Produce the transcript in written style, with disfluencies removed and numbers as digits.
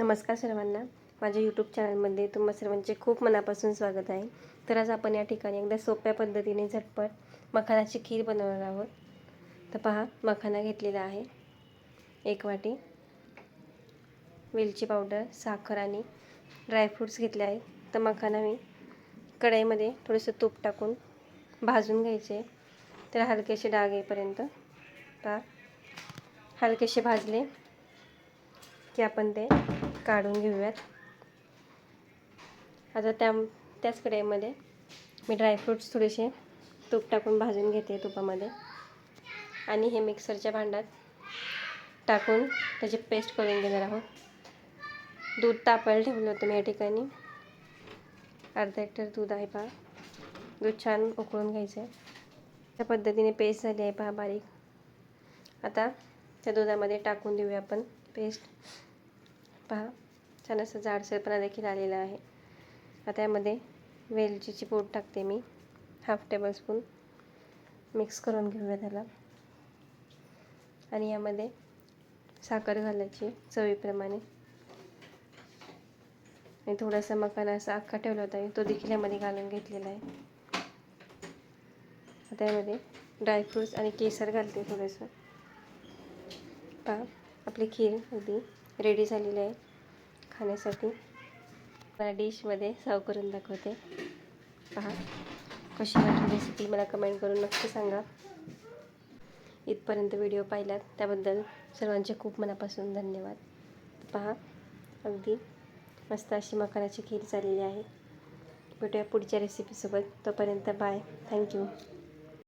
नमस्कार सर्वांना, माझ्या यूट्यूब चॅनलमध्ये तुम्हा सर्वांचे खूप मनापासून स्वागत आहे। तर आज आपण या ठिकाणी एकदा सोप्या पद्धतीने झटपट मखानाची खीर बनवणार आहोत। तर पहा, मखाना घेतलेला आहे 1 वाटी, वेलची पावडर, साखर आणि ड्रायफ्रूट्स घेतले आहे। तर मखाना मी कढईमध्ये थोडंसं तूप टाकून भाजून घ्यायचे, तर हलकेसे डाग येईपर्यंत। पहा, हलकेसे भाजले की आपण ते काढून घेऊयात। आता त्याच कढईमध्ये मी ड्रायफ्रूट्स थोडेसे तूप टाकून भाजून घेते तुपामध्ये, आणि हे मिक्सरच्या भांड्यात टाकून त्याची पेस्ट करून घेणार आहोत। दूध तापायला ठेवलं होतं मी या ठिकाणी, अर्धा लिटर दूध आहे। पहा, दूध छान उकळून घ्यायचं आहे। त्या पद्धतीने पेस्ट झाली आहे पहा बारीक। आता त्या दुधामध्ये टाकून देऊया आपण पेस्ट। पहा, छान असं जाडसरपणा देखील आलेला आहे। आता यामध्ये वेलचीची पूड टाकते मी, 1/2 टेबलस्पून। मिक्स करून घेऊया त्याला, आणि यामध्ये साखर घालायची चवीप्रमाणे, आणि थोडासा मखाना असा अख्खा ठेवला होता तो देखील यामध्ये घालून घेतलेला आहे। आता यामध्ये ड्रायफ्रूट्स आणि केसर घालते थोडंसं। पहा, आपली खीर अगदी रेडी झालेली आहे खाण्यासाठी। मला डिशमध्ये सर्व करून दाखवते। पहा, कशी वाटली रेसिपी मला कमेंट करून नक्की सांगा। इथपर्यंत व्हिडिओ पाहिलात त्याबद्दल सर्वांचे खूप मनापासून धन्यवाद। पहा, अगदी मस्त अशी मखानाची खीर झालेली आहे। भेटूया पुढच्या रेसिपीसोबत, तोपर्यंत बाय, थँक्यू।